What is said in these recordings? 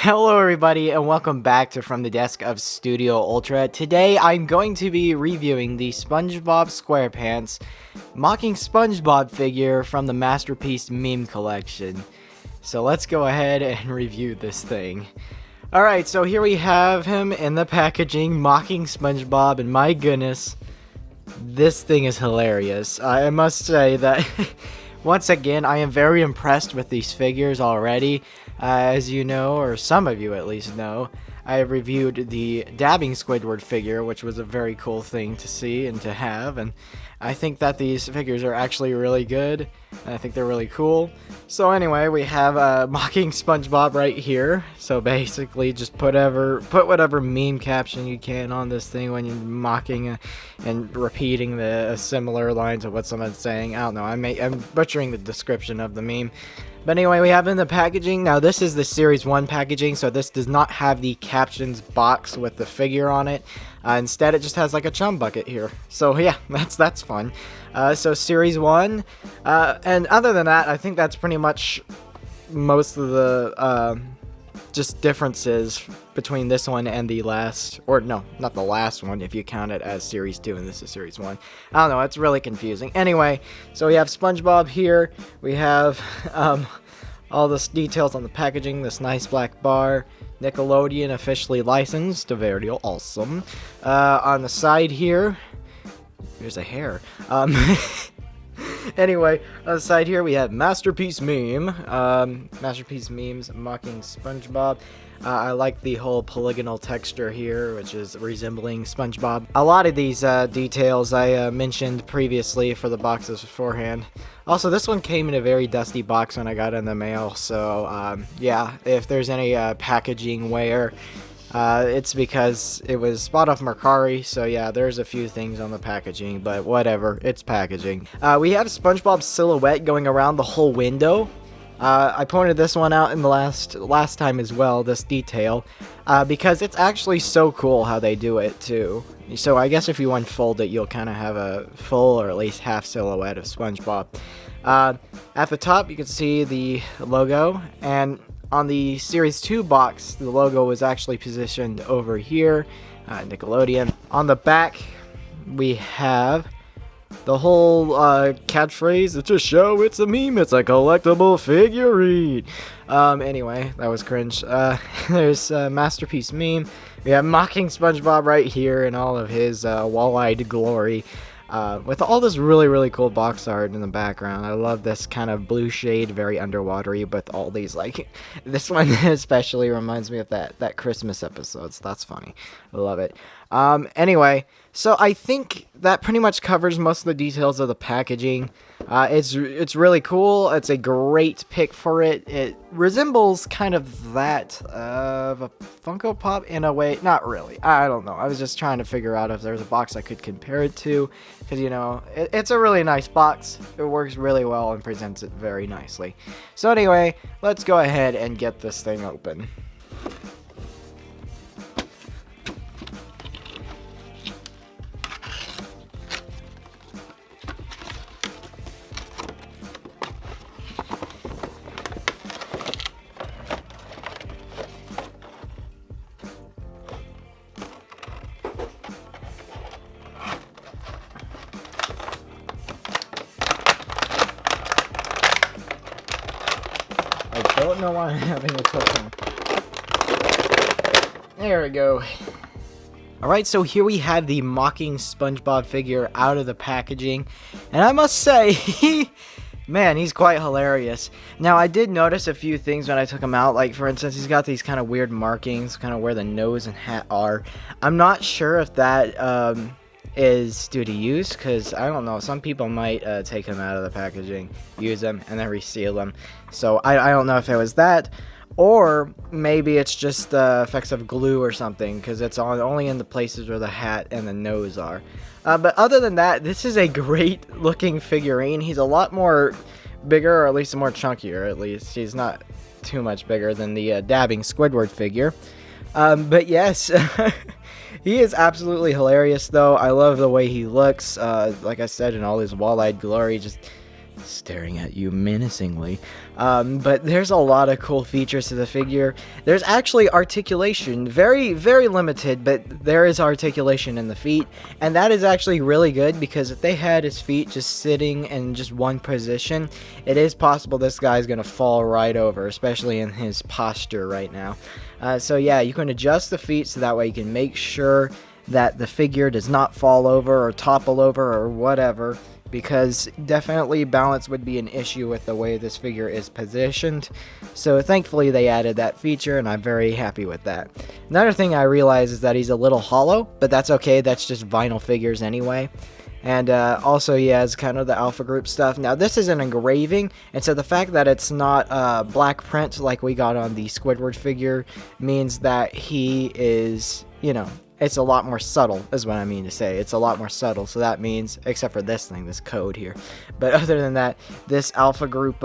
Hello everybody and welcome back to From the Desk of Studio Ultra. Today I'm going to be reviewing the SpongeBob SquarePants Mocking SpongeBob figure from the Masterpiece Meme Collection. So let's go ahead and review this thing. Alright, so here we have him in the packaging mocking SpongeBob, and my goodness, this thing is hilarious. I must say that once again I am very impressed with these figures already. As you know, or some of you at least know, I reviewed the dabbing Squidward figure, which was a very cool thing to see and to have, and I think that these figures are actually really good, and I think they're really cool. So anyway, we have mocking SpongeBob right here. So basically, just put whatever meme caption you can on this thing when you're mocking and repeating the similar lines of what someone's saying. I don't know, I'm butchering the description of the meme. But anyway, we have in the packaging, now this is the Series 1 packaging, so this does not have the captions box with the figure on it. Instead, it just has like a chum bucket here. So yeah, that's fun. So Series 1, and other than that, I think that's pretty much most of the just differences between this one and the last, or no, not the last one if you count it as Series 2 and this is Series 1. I don't know, it's really confusing. Anyway, so we have SpongeBob here, we have all the details on the packaging, this nice black bar, Nickelodeon officially licensed, very awesome. On the side here, there's a hair. Anyway, on the side here we have Masterpiece Meme. Masterpiece Memes mocking SpongeBob. I like the whole polygonal texture here, which is resembling SpongeBob. A lot of these details I mentioned previously for the boxes beforehand. Also, this one came in a very dusty box when I got it in the mail, so yeah, if there's any packaging wear, it's because it was bought off Mercari, so yeah, there's a few things on the packaging, but whatever, it's packaging. We have SpongeBob's silhouette going around the whole window. I pointed this one out in the last time as well, this detail, because it's actually so cool how they do it too. So I guess if you unfold it, you'll kind of have a full or at least half silhouette of SpongeBob. At the top, you can see the logo, and on the Series 2 box, the logo was actually positioned over here, Nickelodeon. On the back, we have the whole catchphrase, it's a show, it's a meme, it's a collectible figurine. Anyway, that was cringe. There's Masterpiece Meme. We have mocking SpongeBob right here in all of his wall-eyed glory. With all this really cool box art in the background. I love this kind of blue shade, very underwatery, but all these, like, this one especially reminds me of that Christmas episode, so that's funny. I love it. Anyway, so I think that pretty much covers most of the details of the packaging. It's really cool. It's a great pick for it. It resembles kind of that of a Funko Pop in a way. Not really. I don't know. I was just trying to figure out if there's a box I could compare it to, because, you know, it's a really nice box. It works really well and presents it very nicely. So anyway, let's go ahead and get this thing open. I don't know why I'm having a token. There we go. Alright, so here we have the mocking SpongeBob figure out of the packaging. And I must say, man, he's quite hilarious. Now, I did notice a few things when I took him out. Like, for instance, he's got these kind of weird markings, kind of where the nose and hat are. I'm not sure if that is due to use, because I don't know, some people might take them out of the packaging, use them, and then reseal them. So I don't know if it was that, or maybe it's just effects of glue or something, because it's only in the places where the hat and the nose are. But other than that, this is a great looking figurine. He's a lot more bigger, or at least more chunkier, at least. He's not too much bigger than the dabbing Squidward figure. But yes, he is absolutely hilarious, though. I love the way he looks, like I said, in all his wall-eyed glory, just staring at you menacingly. But there's a lot of cool features to the figure. There's actually articulation, very, very limited, but there is articulation in the feet, and that is actually really good, because if they had his feet just sitting in just one position, it is possible this guy's gonna fall right over, especially in his posture right now. So yeah, you can adjust the feet so that way you can make sure that the figure does not fall over or topple over or whatever, because definitely balance would be an issue with the way this figure is positioned. So thankfully they added that feature, and I'm very happy with that. Another thing I realized is that he's a little hollow, but that's okay, that's just vinyl figures anyway. And also he has kind of the Alpha Group stuff. Now this is an engraving, and so the fact that it's not black print like we got on the Squidward figure means that he is, you know, it's a lot more subtle, is what I mean to say. It's a lot more subtle, so that means, except for this thing, this code here. But other than that, this Alpha Group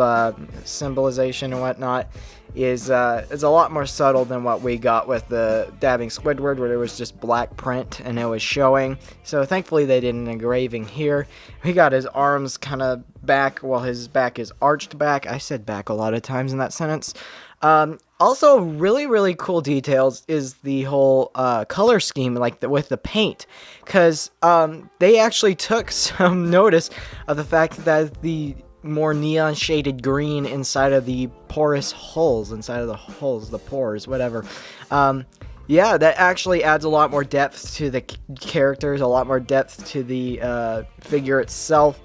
symbolization and whatnot is a lot more subtle than what we got with the Dabbing Squidward, where it was just black print and it was showing. So thankfully they did an engraving here. We got his arms kind of back while his back is arched back. I said back a lot of times in that sentence. Also, really, really cool details is the whole color scheme, like with the paint, because they actually took some notice of the fact that the more neon shaded green inside of the porous holes, the pores, whatever. Yeah, that actually adds a lot more depth to the characters, a lot more depth to the figure itself.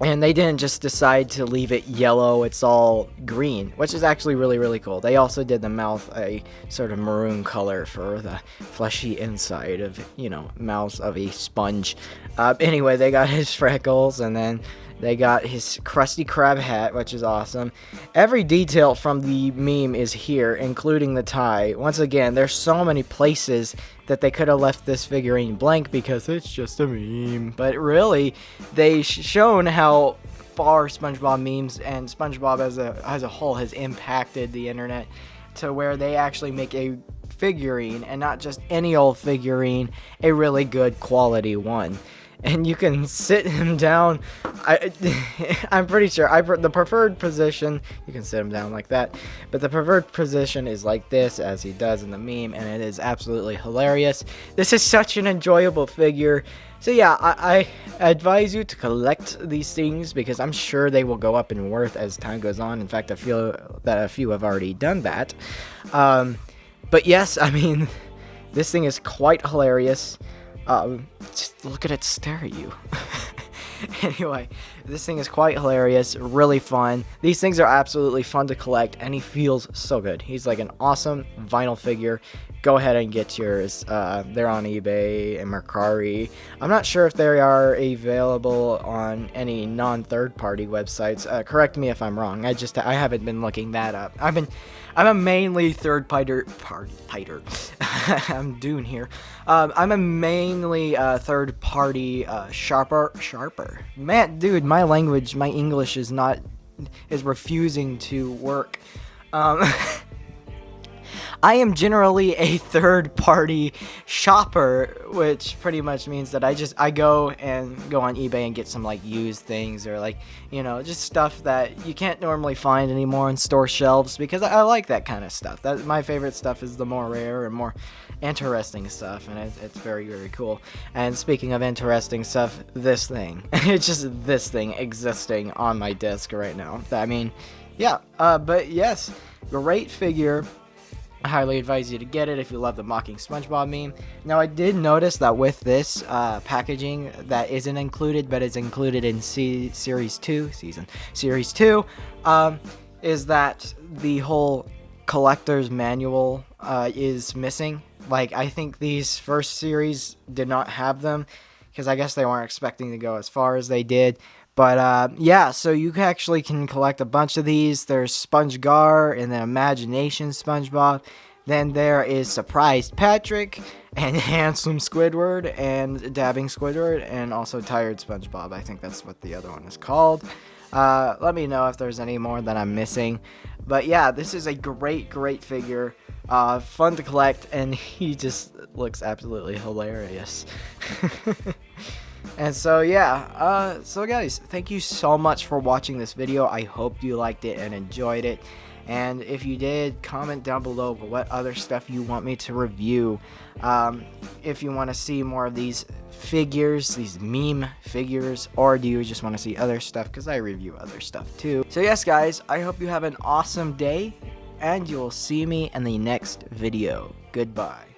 And they didn't just decide to leave it yellow, it's all green, which is actually really, really cool. They also did the mouth a sort of maroon color for the fleshy inside of, you know, mouth of a sponge. Anyway, they got his freckles, and then they got his Krusty Krab hat, which is awesome. Every detail from the meme is here, including the tie. Once again, there's so many places that they could have left this figurine blank because it's just a meme. But really, they shown how far SpongeBob memes and SpongeBob as a whole has impacted the internet, to where they actually make a figurine, and not just any old figurine, a really good quality one. And you can sit him down. I'm pretty sure the preferred position, you can sit him down like that, but the preferred position is like this, as he does in the meme, and it is absolutely hilarious. This is such an enjoyable figure. So yeah, I advise you to collect these things, because I'm sure they will go up in worth as time goes on. In fact, I feel that a few have already done that. But yes, I mean, this thing is quite hilarious. Just look at it stare at you. Anyway, this thing is quite hilarious, really fun. These things are absolutely fun to collect, and he feels so good. He's like an awesome vinyl figure. Go ahead and get yours. They're on eBay and Mercari. I'm not sure if they are available on any non-third-party websites. Correct me if I'm wrong. I haven't been looking that up. I'm a mainly third-party. I'm Dune here. I'm a mainly third-party sharper. Man, dude, my English is refusing to work. I am generally a third-party shopper, which pretty much means that I go on eBay and get some like used things, or like, you know, just stuff that you can't normally find anymore on store shelves, because I like that kind of stuff. My favorite stuff is the more rare and more interesting stuff, and it's very, very cool. And speaking of interesting stuff, this thing, it's just this thing existing on my desk right now. I mean, yeah, but yes, great figure. I highly advise you to get it if you love the mocking SpongeBob meme. Now, I did notice that with this packaging that isn't included, but is included in Series 2, is that the whole collector's manual is missing. Like, I think these first series did not have them, because I guess they weren't expecting to go as far as they did. But, yeah, so you actually can collect a bunch of these. There's SpongeGar and then Imagination SpongeBob. Then there is Surprised Patrick and Handsome Squidward and Dabbing Squidward and also Tired SpongeBob. I think that's what the other one is called. Let me know if there's any more that I'm missing. But, yeah, this is a great, great figure. Fun to collect, and he just looks absolutely hilarious. And so yeah, so guys, thank you so much for watching this video. I hope you liked it and enjoyed it. And if you did, comment down below what other stuff you want me to review. If you want to see more of these figures, these meme figures, or do you just want to see other stuff, because I review other stuff too. So yes guys, I hope you have an awesome day, and you'll see me in the next video. Goodbye.